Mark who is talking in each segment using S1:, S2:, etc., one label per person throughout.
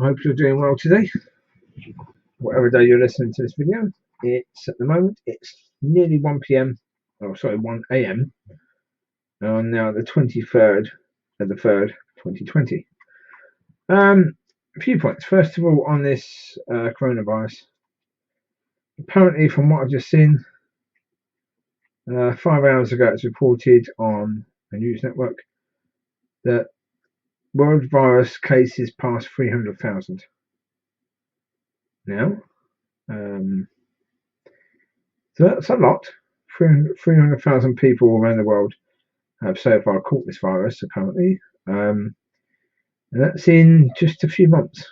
S1: I hope you're doing well today. Whatever day you're listening to this video, it's at the moment it's nearly 1 p.m. Oh, sorry, 1 a.m. On now the 23rd of the 3rd, 2020. A few points. First of all, on this coronavirus, apparently, from what I've just seen, 5 hours ago, it's reported on a news network that world virus cases passed 300,000. Now, so that's a lot. 300,000 people around the world have so far caught this virus, apparently. And that's in just a few months.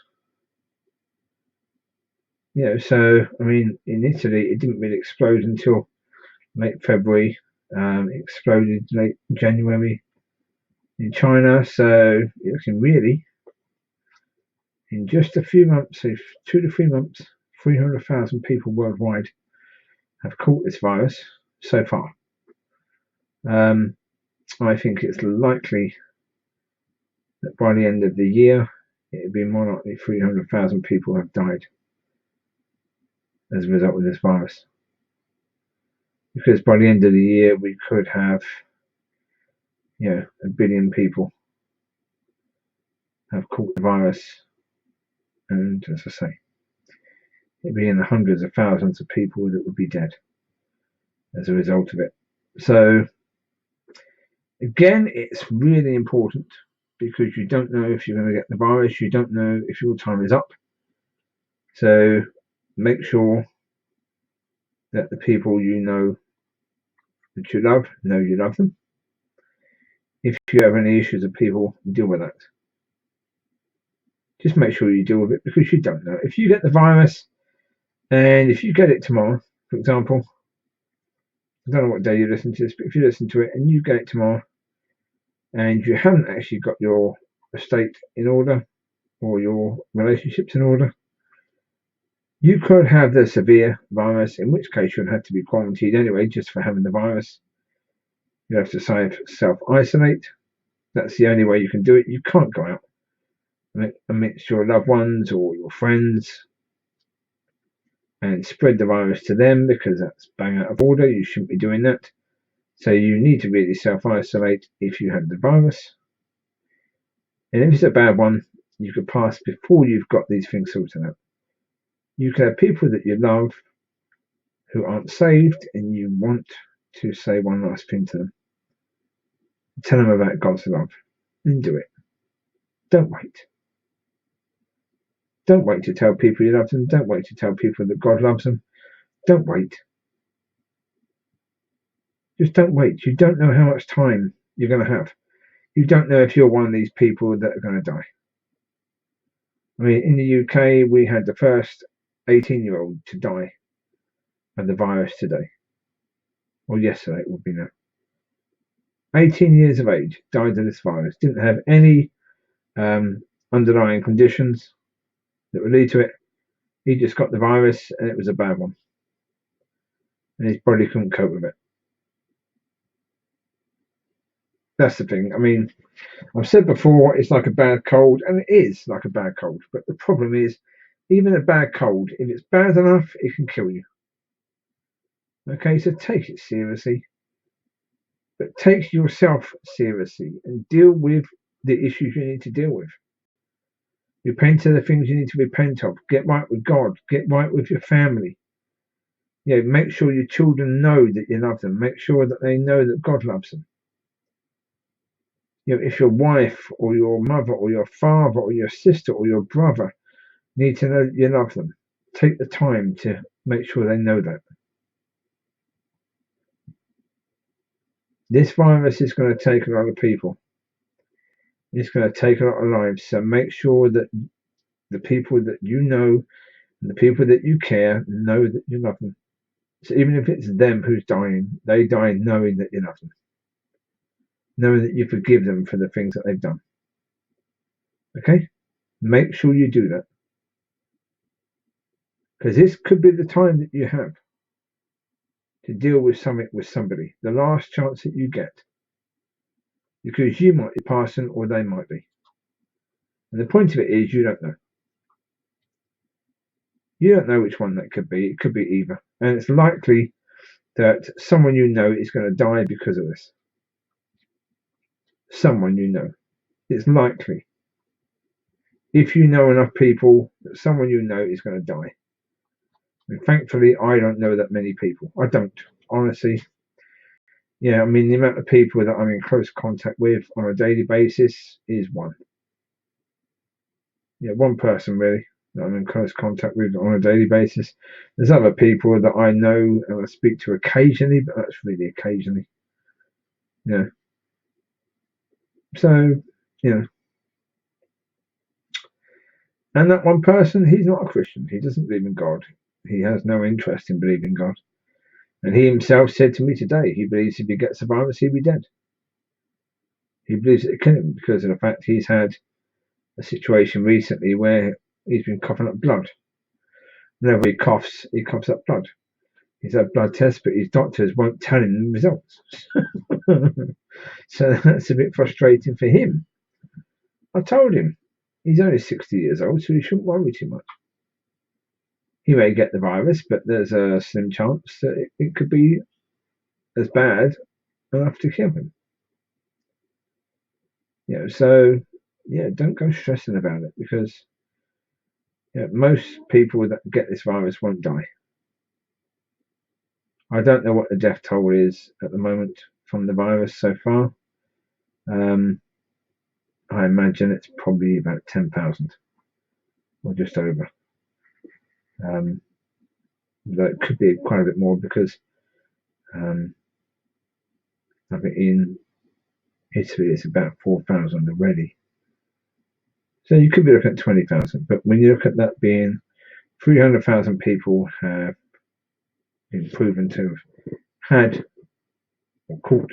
S1: So, I mean, in Italy, it didn't really explode until late February. It exploded late January in China. So, you're looking really, in just a few months, so 2 to 3 months, 300,000 people worldwide have caught this virus so far. I think it's likely that by the end of the year, it'll be more likely 300,000 people have died as a result of this virus. Because by the end of the year, we could have, 1 billion people have caught the virus. And as I say, it'd be in the hundreds of thousands of people that would be dead as a result of it. So, again, it's really important because you don't know if you're going to get the virus. You don't know if your time is up. So make sure that the people you know that you love know you love them. If you have any issues with people, deal with that. Just make sure you deal with it because you don't know. If you get the virus and if you get it tomorrow, for example, I don't know what day you listen to this, but if you listen to it and you get it tomorrow and you haven't actually got your estate in order or your relationships in order, you could have the severe virus, in which case you'd have to be quarantined anyway just for having the virus. You have to self-isolate. That's the only way you can do it. You can't go out amidst your loved ones or your friends and spread the virus to them because that's bang out of order. You shouldn't be doing that. So you need to really self-isolate if you have the virus. And if it's a bad one, you could pass before you've got these things sorted out. You can have people that you love who aren't saved and you want to say one last thing to them. Tell them about God's love and do it. Don't wait. Don't wait to tell people you love them. Don't wait to tell people that God loves them. Don't wait. Just don't wait. You don't know how much time you're going to have. You don't know if you're one of these people that are going to die. I mean, in the UK, we had the first 18-year-old to die of the virus today. Or yesterday, it would be now. 18 years of age, died of this virus. Didn't have any underlying conditions that would lead to it. He just got the virus and it was a bad one. And his body couldn't cope with it. That's the thing. I mean, I've said before, it's like a bad cold, and it is like a bad cold. But the problem is, even a bad cold, if it's bad enough, it can kill you. Okay, so take it seriously. But take yourself seriously and deal with the issues you need to deal with. Repent of the things you need to repent of. Get right with God. Get right with your family. Make sure your children know that you love them. Make sure that they know that God loves them. If your wife or your mother or your father or your sister or your brother need to know that you love them, take the time to make sure they know that. This virus is going to take a lot of people. It's going to take a lot of lives. So make sure that the people that you know and the people that you care know that you love them. So even if it's them who's dying, they die knowing that you love them. Knowing that you forgive them for the things that they've done. Okay? Make sure you do that. Because this could be the time that you have to deal with something with somebody. The last chance that you get. Because you might be passing or they might be. And the point of it is you don't know. You don't know which one that could be. It could be either. And it's likely that someone you know is going to die because of this. Someone you know. It's likely. If you know enough people, that someone you know is going to die. And thankfully, I don't know that many people. I don't. Honestly. Yeah, I mean, the amount of people that I'm in close contact with on a daily basis is one. Yeah, one person really that I'm in close contact with on a daily basis. There's other people that I know and I speak to occasionally, but that's really occasionally. Yeah. So, you know, and that one person, he's not a Christian. He doesn't believe in God. He has no interest in believing in God. And he himself said to me today, he believes if he gets a virus, he'll be dead. He believes it can him because of the fact he's had a situation recently where he's been coughing up blood. Whenever he coughs up blood. He's had blood tests, but his doctors won't tell him the results. So that's a bit frustrating for him. I told him he's only 60 years old, so he shouldn't worry too much. He may get the virus, but there's a slim chance that it could be as bad enough to kill him. So don't go stressing about it because most people that get this virus won't die. I don't know what the death toll is at the moment from the virus so far. I imagine it's probably about 10,000 or just over. But it could be quite a bit more because I think in Italy it's about 4,000 already. So you could be looking at 20,000. But when you look at that being 300,000 people have been proven to have had or caught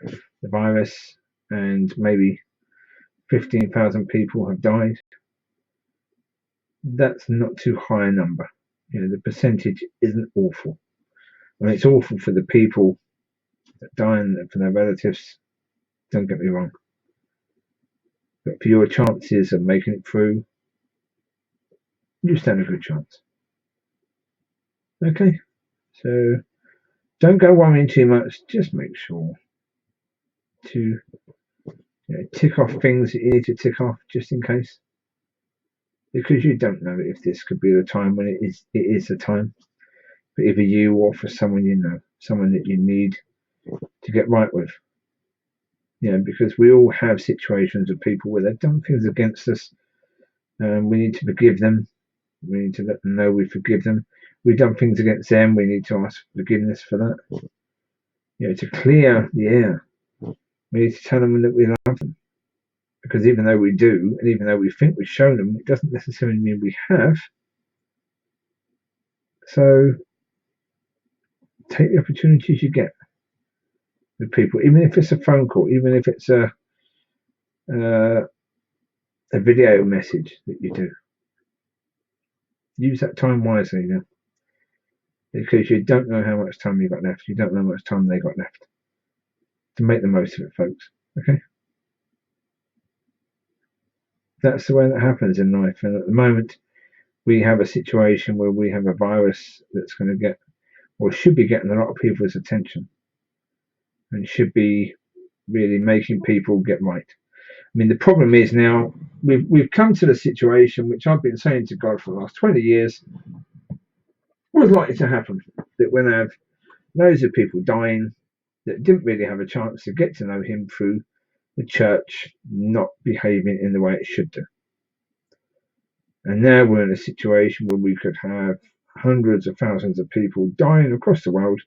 S1: the virus, and maybe 15,000 people have died, that's not too high a number. The percentage isn't awful. I mean, it's awful for the people that die and for their relatives, don't get me wrong. But for your chances of making it through, you stand a good chance. Okay? So don't go worrying too much. Just make sure to tick off things that you need to tick off just in case. Because you don't know if this could be the time when it is the time for either you or for someone you know, someone that you need to get right with. Because we all have situations of people where they've done things against us, and we need to forgive them. We need to let them know we forgive them. We've done things against them. We need to ask forgiveness for that. To clear the air, we need to tell them that we love them. Because even though we do, and even though we think we've shown them, it doesn't necessarily mean we have. So take the opportunities you get with people, even if it's a phone call, even if it's a video message that you do. Use that time wisely now, because you don't know how much time you've got left. You don't know how much time they got left. To make the most of it, folks. Okay? That's the way that happens in life. And at the moment, we have a situation where we have a virus that's going to get, or should be getting, a lot of people's attention, and should be really making people get right. I mean, the problem is now we've come to the situation which I've been saying to God for the last 20 years was likely to happen. That when I have loads of people dying that didn't really have a chance to get to know Him through the church not behaving in the way it should do. And now we're in a situation where we could have hundreds of thousands of people dying across the world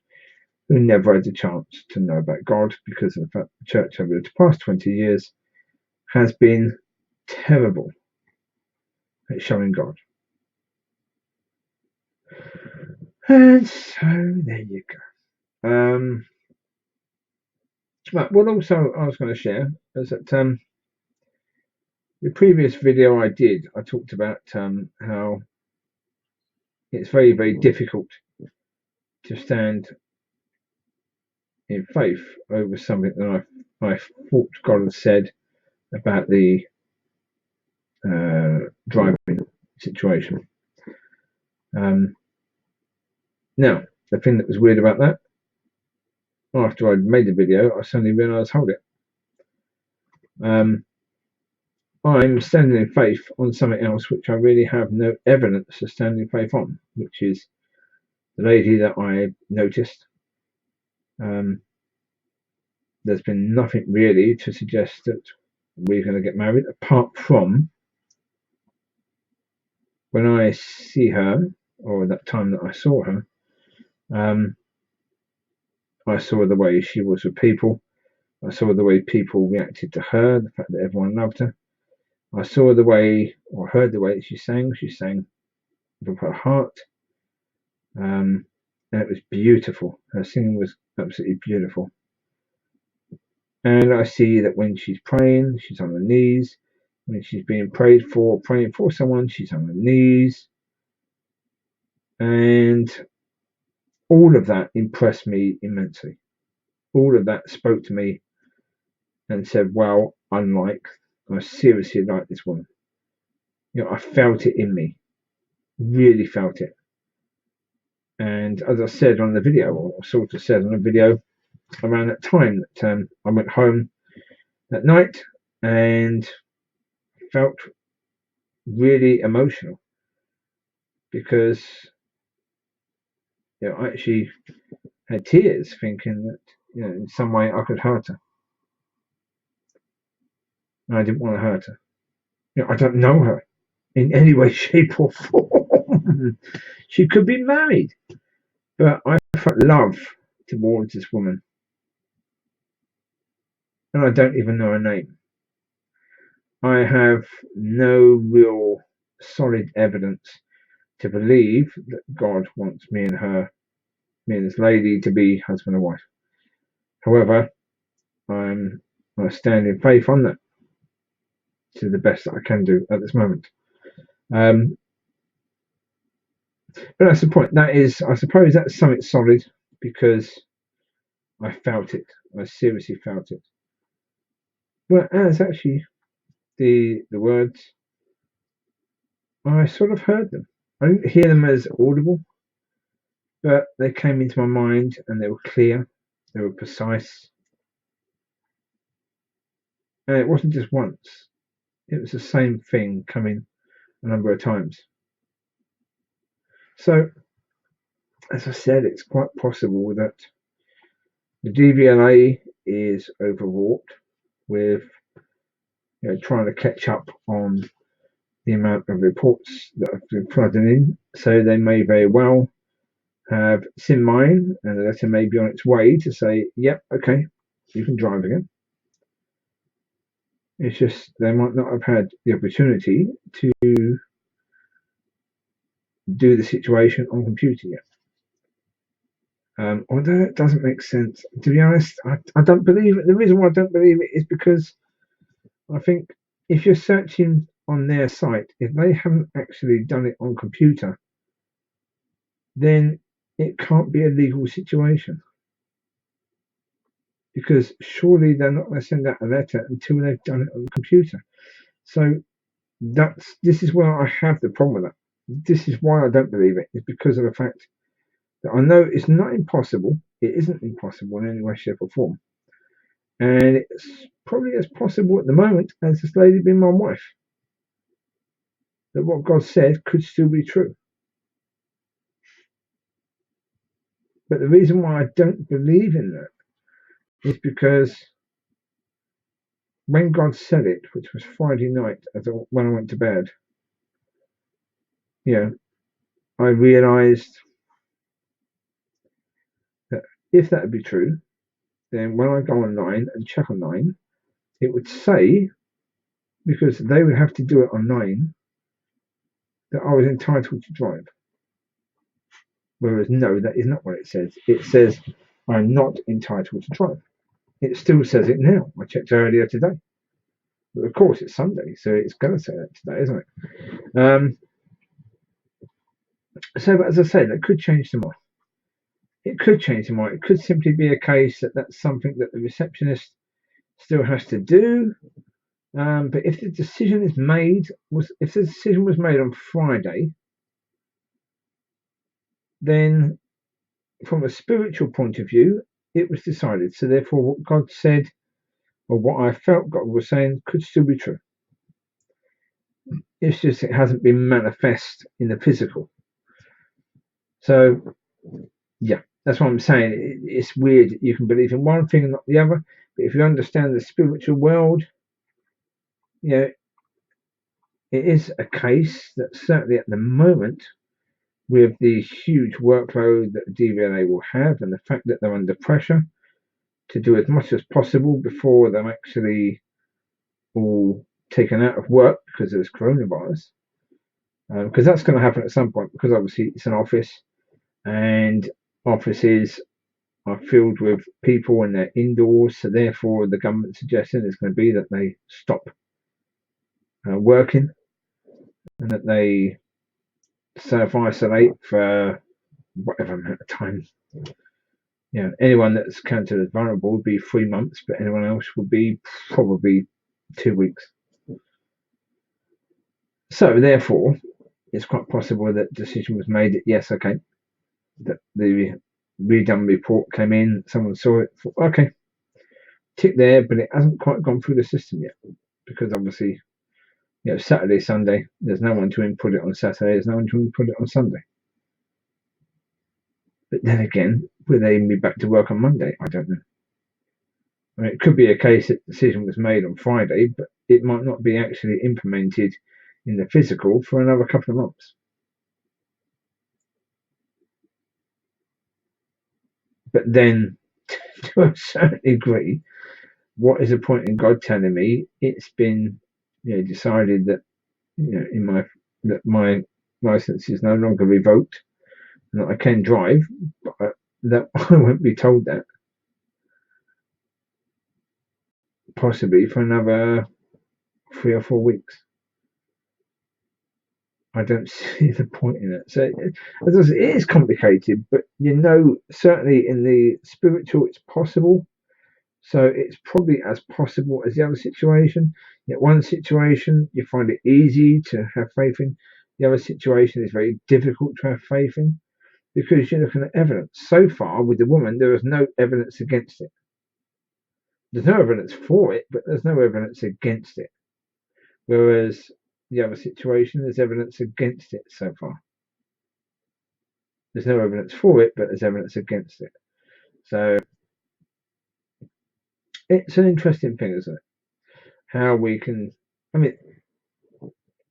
S1: who never had the chance to know about God because of the fact the church over the past 20 years has been terrible at showing God. And so there you go. Right, what also I was going to share is that the previous video I did, I talked about how it's very, very difficult to stand in faith over something that I thought God had said about the driving situation. Now, the thing that was weird about that, after I'd made the video, I suddenly realised, hold it. I'm standing in faith on something else which I really have no evidence of standing in faith on, which is the lady that I noticed. There's been nothing really to suggest that we're going to get married, apart from when I see her, or that time that I saw her, I saw the way she was with people. I saw the way people reacted to her, the fact that everyone loved her. I saw the way, or heard the way she sang. She sang with her heart. And it was beautiful. Her singing was absolutely beautiful. And I see that when she's praying, she's on her knees. When she's being prayed for, praying for someone, she's on her knees. And all of that impressed me immensely. All of that spoke to me and said, wow, I seriously like this woman. I felt it in me. Really felt it. And as I said on the video, or sort of said on the video, around that time that I went home that night and felt really emotional because I actually had tears thinking that in some way I could hurt her. And I didn't want to hurt her. I don't know her in any way, shape or form. She could be married, but I felt love towards this woman. And I don't even know her name. I have no real solid evidence to believe that God wants me and this lady, to be husband and wife. However, I stand in faith on that to the best that I can do at this moment. But that's the point. That is, I suppose that's something solid because I felt it. I seriously felt it. But as actually the words, I sort of heard them. I didn't hear them as audible, but they came into my mind and they were clear, they were precise. And it wasn't just once, it was the same thing coming a number of times. So, as I said, it's quite possible that the DVLA is overwrought with trying to catch up on the amount of reports that have been flooding in. So they may very well have seen mine, and the letter may be on its way to say, yep, okay, you can drive again. It's just they might not have had the opportunity to do the situation on computer yet. Although it doesn't make sense. To be honest, I don't believe it. The reason why I don't believe it is because I think if you're searching on their site, if they haven't actually done it on computer, then it can't be a legal situation. Because surely they're not going to send out a letter until they've done it on the computer. So this is where I have the problem with that. This is why I don't believe it. It's because of the fact that I know it's not impossible. It isn't impossible in any way, shape, or form. And it's probably as possible at the moment as this lady being my wife. That what God said could still be true. But the reason why I don't believe in that is because when God said it, which was Friday night when I went to bed, I realised that if that would be true, then when I go online and check online, it would say, because they would have to do it online, that I was entitled to drive. Whereas no, that is not what it says. It says I'm not entitled to drive. It still says it now. I checked earlier today. But of course it's Sunday, so it's going to say that today, isn't it? So, but as I said, that could change tomorrow. It could change tomorrow. It could simply be a case that that's something that the receptionist still has to do. But if the decision was made on Friday, then from a spiritual point of view, it was decided. So therefore, what God said, or what I felt God was saying, could still be true. It's just it hasn't been manifest in the physical. So yeah, that's what I'm saying. It's weird that you can believe in one thing and not the other. But if you understand the spiritual world, you know, it is a case that certainly at the moment, with the huge workload that the DVLA will have and the fact that they're under pressure to do as much as possible before they're actually all taken out of work because of this coronavirus, because that's going to happen at some point, because obviously it's an office and offices are filled with people and they're indoors, so therefore the government suggestion is going to be that they stop working and that they self-isolate for whatever amount of time. You know, anyone that's counted as vulnerable would be 3 months, but anyone else would be probably 2 weeks. So therefore, it's quite possible that decision was made that yes, okay, that the redone report came in, someone saw it, thought, okay, tick there, but it hasn't quite gone through the system yet, because obviously, you know, Saturday, Sunday, there's no one to input it on Saturday, there's no one to input it on Sunday. But then again, will they be back to work on Monday? I don't know. I mean, it could be a case that the decision was made on Friday, but it might not be actually implemented in the physical for another couple of months. But then, to a certain degree, what is the point in God telling me it's been, you know, decided that, you know, in my that my license is no longer revoked and that I can drive, but that I won't be told that possibly for another 3 or 4 weeks. I don't see the point in it. So as I say, it is complicated, but you know, certainly in the spiritual, it's possible. So it's probably as possible as the other situation. Yet one situation you find it easy to have faith in. The other situation is very difficult to have faith in because you're looking at evidence. So far with the woman, there is no evidence against it. There's no evidence for it, but there's no evidence against it. Whereas the other situation, there's evidence against it so far. There's no evidence for it, but there's evidence against it. So it's an interesting thing, isn't it? How we can, I mean,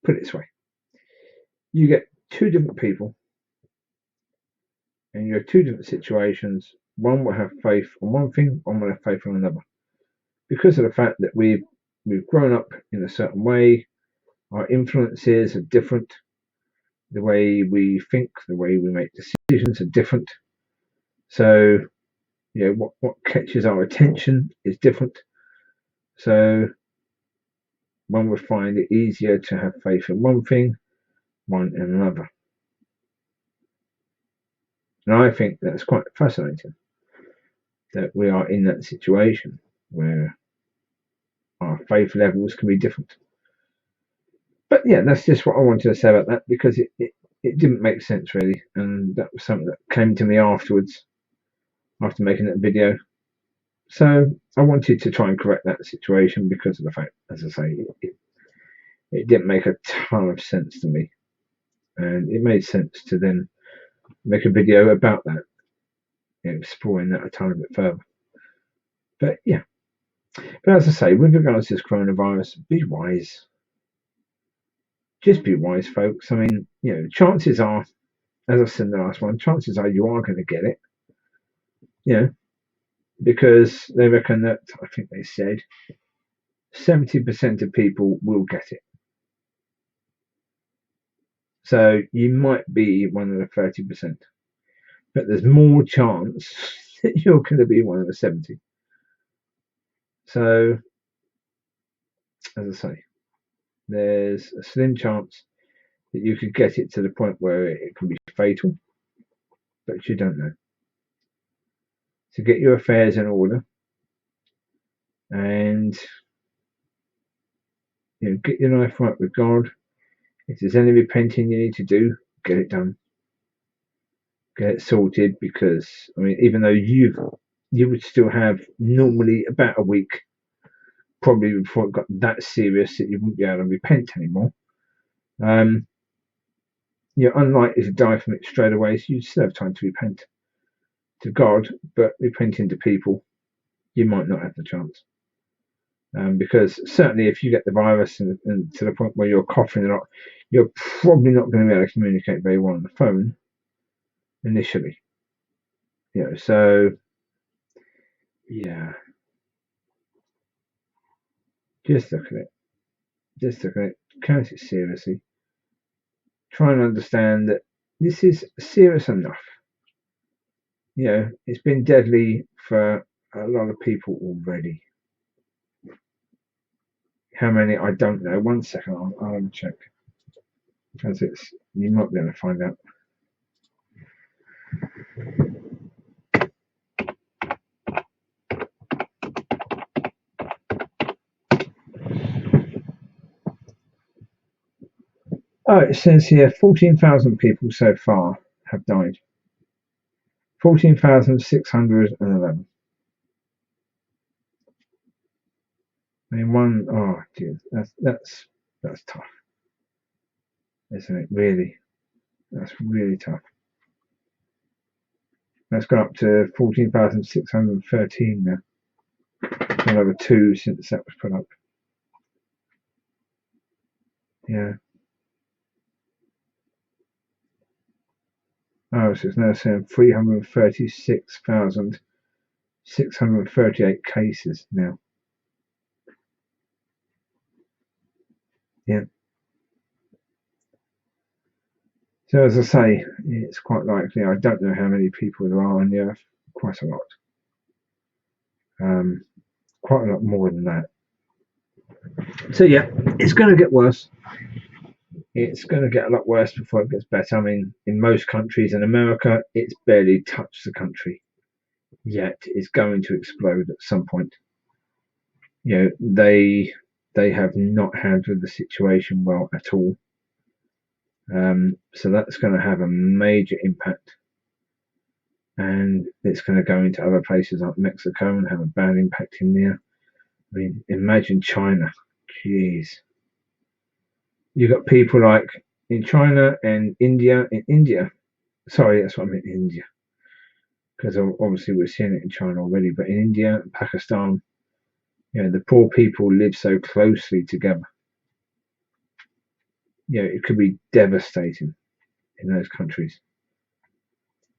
S1: put it this way. You get two different people and you have two different situations. One will have faith on one thing, one will have faith on another. Because of the fact that we've grown up in a certain way, our influences are different. The way we think, the way we make decisions are different. So, you know, what catches our attention is different. So one would find it easier to have faith in one thing, one in another. And I think that's quite fascinating that we are in that situation where our faith levels can be different. But yeah, that's just what I wanted to say about that, because it didn't make sense really, and that was something that came to me afterwards, after making that video. So I wanted to try and correct that situation because of the fact, as I say, it didn't make a ton of sense to me, and it made sense to then make a video about that, exploring that a tiny bit further. But yeah, but as I say, with regards to this coronavirus, be wise. Just be wise, folks. I mean, you know, chances are, as I said in the last one, chances are you are going to get it. You know, because they reckon that, I think they said 70% of people will get it. So you might be one of the 30%, but there's more chance that you're going to be one of the 70. So, as I say, there's a slim chance that you could get it to the point where it can be fatal, but you don't know. So get your affairs in order and, you know, get your life right with God. If there's any repenting you need to do, get it done. get it sorted, because I mean, even though you would still have normally about a week probably before it got that serious that you wouldn't be able to repent anymore. You're unlikely to die from it straight away, so you still have time to repent to God, but repenting to people, you might not have the chance. Because certainly if you get the virus and to the point where you're coughing a lot, you're probably not going to be able to communicate very well on the phone initially. So yeah, just look at it. Just look at it. Count it seriously. Try and understand that this is serious enough. It's been deadly for a lot of people already. How many? I don't know. 1 second, I'll check. Because you might be able to find out. Oh, it says here 14,000 people so far have died. 14,611. I mean, oh dear, that's tough, isn't it? Really, that's really tough. That's gone up to 14,613 now. Gone over 2 since that was put up. Yeah. Oh, so it's now saying 336,638 cases now. Yeah. So as I say, it's quite likely. I don't know how many people there are on the earth. Quite a lot. Quite a lot more than that. So yeah, it's going to get worse. It's going to get a lot worse before it gets better. I mean, in most countries, in America, it's barely touched the country yet. It's going to explode at some point. They have not handled the situation well at all. So that's going to have a major impact, and it's going to go into other places like Mexico and have a bad impact in there. I mean, imagine China. Jeez. You've got people like in China and India. Sorry, that's what I meant, India. Because obviously we're seeing it in China already, but in India and Pakistan, the poor people live so closely together. It could be devastating in those countries.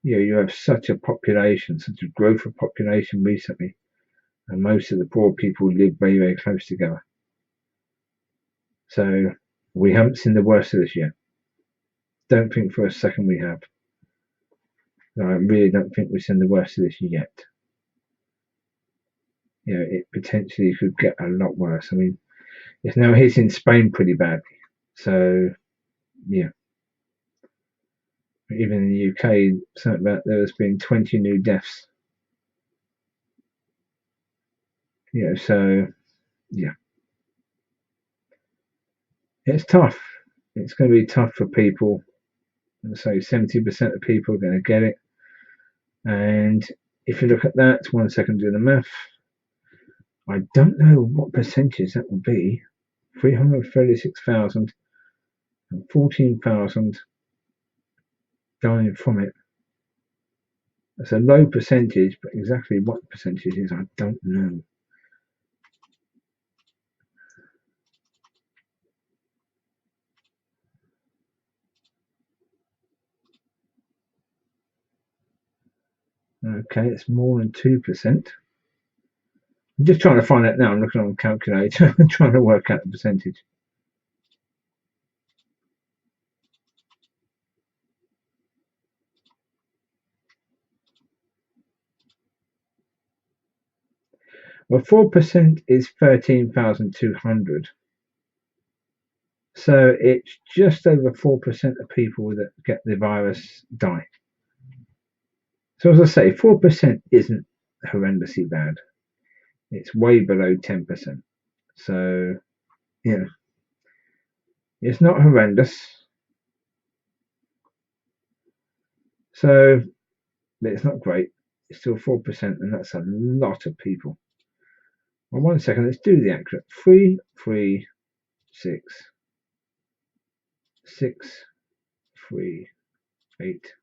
S1: You have such a population, such a growth of population recently, and most of the poor people live very, very close together. So we haven't seen the worst of this yet. Don't think for a second we have. No, I really don't think we've seen the worst of this yet. It potentially could get a lot worse. I mean, it's now hitting Spain pretty badly. So, yeah. Even in the UK, there's been 20 new deaths. So, yeah. It's tough. It's going to be tough for people. So 70% of people are going to get it. And if you look at that, 1 second, do the math. I don't know what percentage that will be. 336,000 and 14,000 dying from it. That's a low percentage, but exactly what percentage is, I don't know. Okay, it's more than 2%. I'm just trying to find out now. I'm looking on the calculator, trying to work out the percentage. Well, 4% is 13,200. So it's just over 4% of people that get the virus die. So as I say, 4% isn't horrendously bad. It's way below 10%. So, it's not horrendous. So it's not great. It's still 4%, and that's a lot of people. Well, 1 second, let's do the accurate. 3, 3, 6, 6, 3, 8,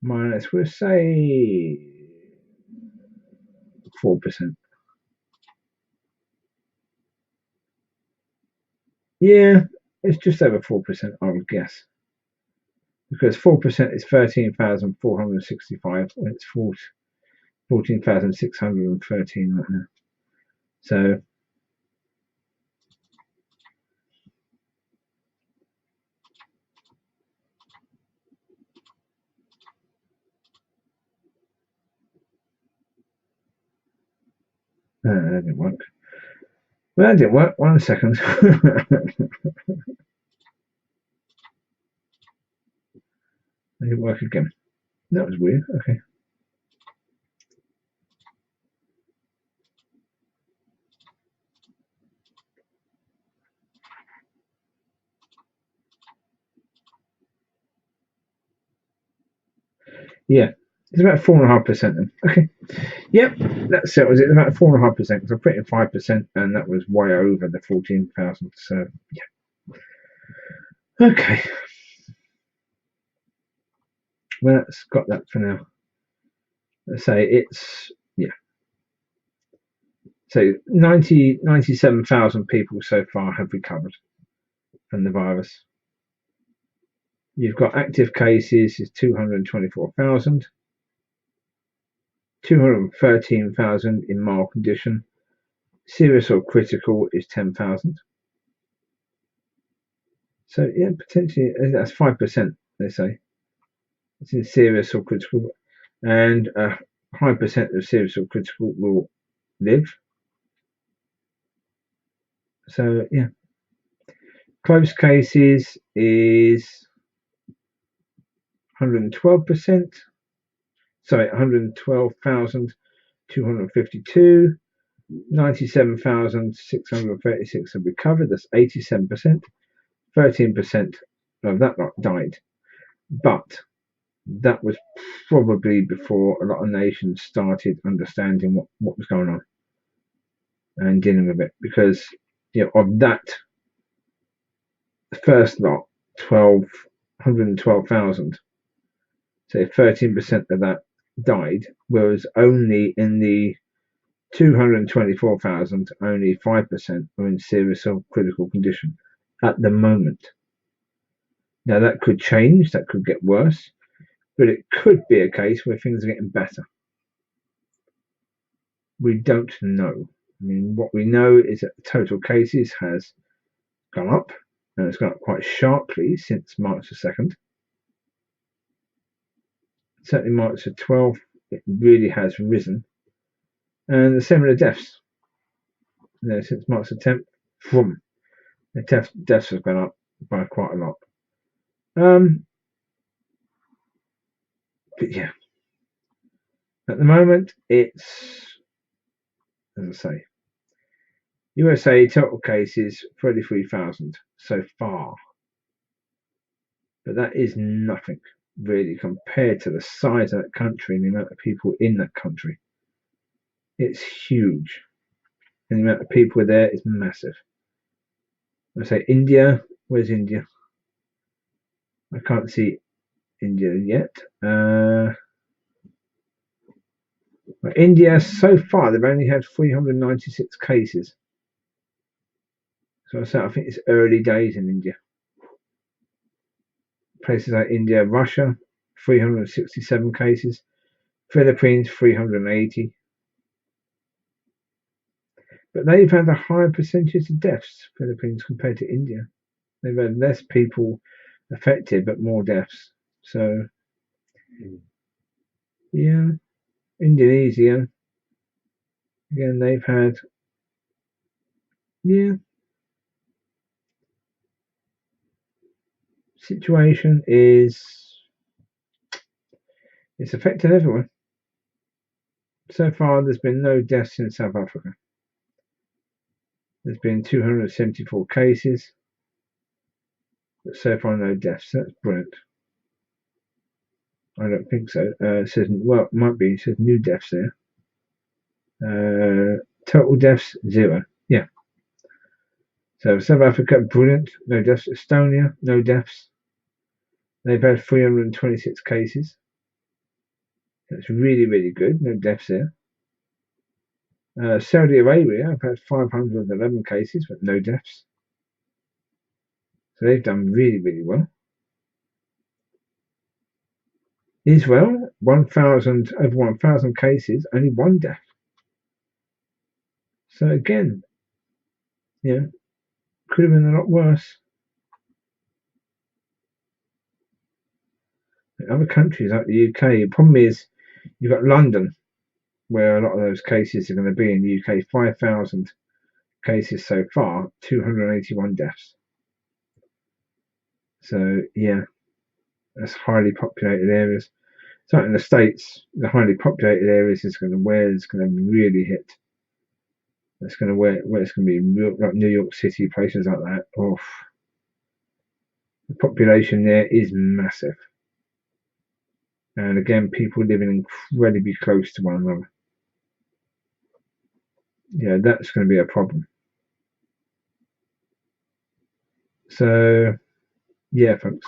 S1: minus, we'll say 4%. Yeah, it's just over 4%, I would guess. Because 4% is 13,465, and it's 14,613 right now. So that didn't work. Well, that didn't work. 1 second. It didn't work again. That was weird. Okay. Yeah, it's about 4.5% then. Okay. Yep, that settles it. About 4.5%. Because I put in 5%, and that was way over the 14,000. So yeah. Okay. Well, that's got that for now. Let's say it's So 97,000 people so far have recovered from the virus. You've got active cases is 224,000, 213,000 in mild condition. Serious or critical is 10,000. So yeah, potentially that's 5%. They say it's in serious or critical, and a high percent of serious or critical will live. So yeah, close cases is 112%. Sorry, 112,252. 97,636 have recovered. That's 87%. 13% of that lot died. But that was probably before a lot of nations started understanding what was going on and dealing with it. Because of that first lot, 112,000, so 13% of that died, whereas only in the 224,000, only 5% are in serious or critical condition at the moment. Now that could change, that could get worse, but it could be a case where things are getting better. We don't know. I mean, what we know is that the total cases has gone up, and it's gone up quite sharply since March the 2nd. Certainly March the 12th, it really has risen. And the same with the deaths. Since March the 10th, the deaths have gone up by quite a lot. But yeah, at the moment, it's, as I say, USA total cases 33,000 so far. But that is nothing really compared to the size of that country and the amount of people in that country. It's huge. And the amount of people there is massive. I say India. Where's India? I can't see India yet. India, so far, they've only had 396 cases. So I think it's early days in India. Places like India, Russia, 367 cases. Philippines, 380. But they've had a higher percentage of deaths, Philippines, compared to India. They've had less people affected, but more deaths. So, yeah. Indonesia, again, they've had, yeah. Situation is, it's affecting everyone. So far, there's been no deaths in South Africa. There's been 274 cases, but so far no deaths. That's brilliant. I don't think so. It says, well, it might be. It says new deaths there. Total deaths 0. Yeah. So South Africa, brilliant. No deaths. Estonia, no deaths. They've had 326 cases. That's really, really good. No deaths there. Saudi Arabia have had 511 cases, but no deaths. So they've done really, really well. Israel, 1,000 over 1,000 cases, only 1 death. So again, could have been a lot worse. In other countries like the UK, the problem is you've got London, where a lot of those cases are going to be in the UK. 5,000 cases so far, 281 deaths. So yeah, that's highly populated areas. So in the States, the highly populated areas is going to where it's going to really hit. It's going to where it's going to be real, like New York City, places like that. Oh, the population there is massive, and again, people living incredibly close to one another. Yeah, that's going to be a problem. So yeah, folks.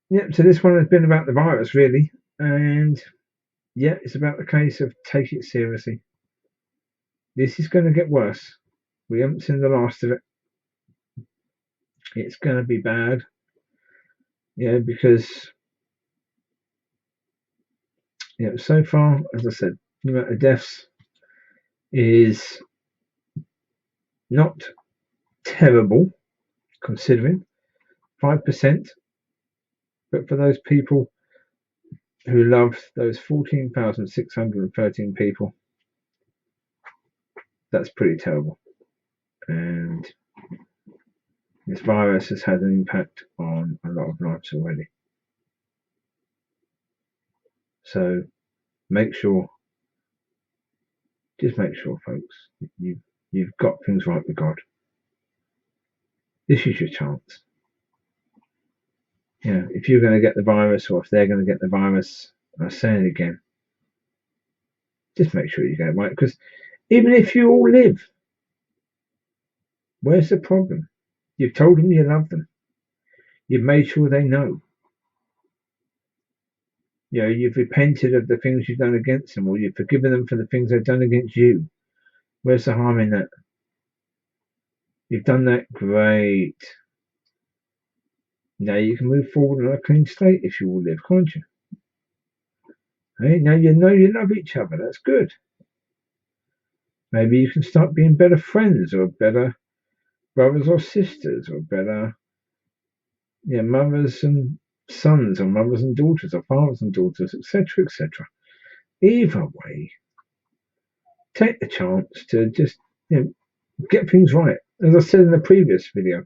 S1: Yeah, so this one has been about the virus, really, and yeah, it's about the case of take it seriously. This is going to get worse. We haven't seen the last of it. It's going to be bad. Yeah, because so far, as I said, the amount of deaths is not terrible, considering 5%. But for those people who love those 14,613 people, that's pretty terrible. And this virus has had an impact on a lot of lives already. So just make sure, folks, you've got things right with God. This is your chance. If you're going to get the virus, or if they're going to get the virus, I'll say it again, just make sure you get it right. Because even if you all live, where's the problem? You've told them you love them. You've made sure they know. You've repented of the things you've done against them, or you've forgiven them for the things they've done against you. Where's the harm in that? You've done that, great. Now you can move forward on a clean slate if you all live, can't you? Hey, now you know you love each other. That's good. Maybe you can start being better friends, or better brothers or sisters, or better mothers and sons, or mothers and daughters, or fathers and daughters, etc., etc. Either way, take the chance to just get things right. As I said in the previous video,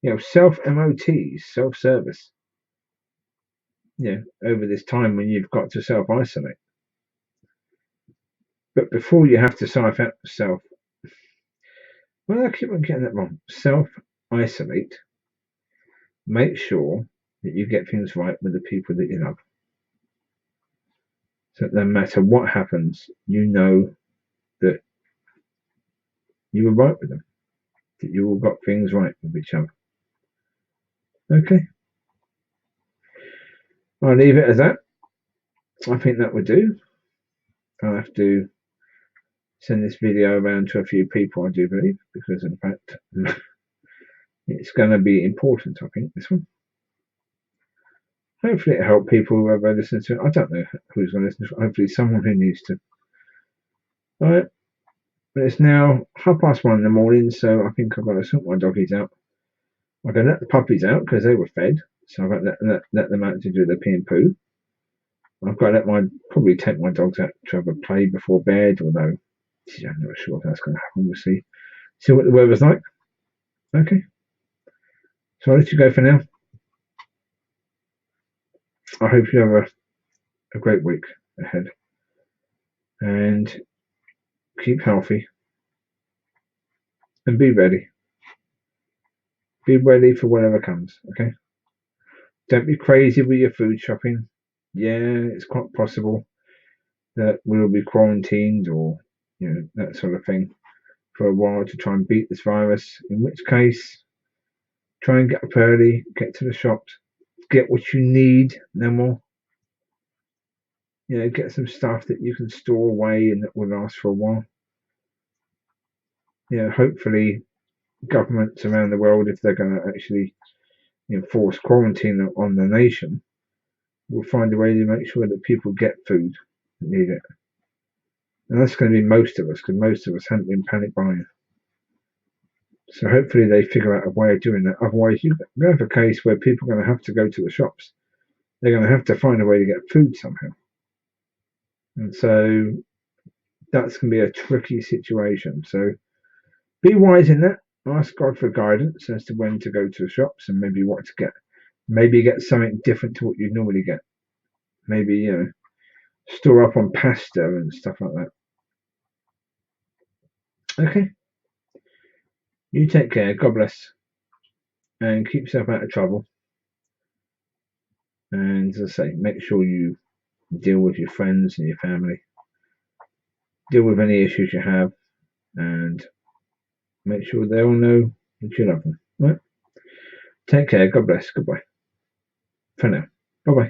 S1: self-MOTs, self-service, over this time when you've got to self-isolate. But before you have to I keep on getting that wrong. Self-isolate. Make sure that you get things right with the people that you love. So that no matter what happens, you know that you were right with them. That you all got things right with each other. Okay. I'll leave it as that. I think that would do. I'll have to send this video around to a few people, I do believe, because in fact it's going to be important, I think, this one. Hopefully it'll help people who ever listen to it. I don't know who's going to listen to it. Hopefully someone who needs to. Alright, but it's now 1:30 in the morning, so I think I've got to sort my doggies out. I can let the puppies out because they were fed, so I've got to let them out to do their pee and poo. I've got to probably take my dogs out to have a play before bed, although I'm not sure if that's going to happen. We'll see what the weather's like. Okay, so I'll let you go for now. I hope you have a great week ahead, and keep healthy, and be ready. Be ready for whatever comes, okay? Don't be crazy with your food shopping. Yeah, it's quite possible that we'll be quarantined or that sort of thing for a while to try and beat this virus. In which case, try and get up early, get to the shops, get what you need. No more. Get some stuff that you can store away and that will last for a while. Hopefully governments around the world, if they're going to actually enforce quarantine on the nation, will find a way to make sure that people get food that need it. And that's going to be most of us, because most of us haven't been panic buying. So hopefully they figure out a way of doing that. Otherwise, you're going to have a case where people are going to have to go to the shops. They're going to have to find a way to get food somehow. And so that's going to be a tricky situation. So be wise in that. Ask God for guidance as to when to go to the shops and maybe what to get. Maybe get something different to what you normally get. Maybe, store up on pasta and stuff like that. Okay. You take care. God bless. And keep yourself out of trouble. And as I say, make sure you deal with your friends and your family. Deal with any issues you have. And make sure they all know that you love them. Right? Take care. God bless. Goodbye. For now. Bye bye.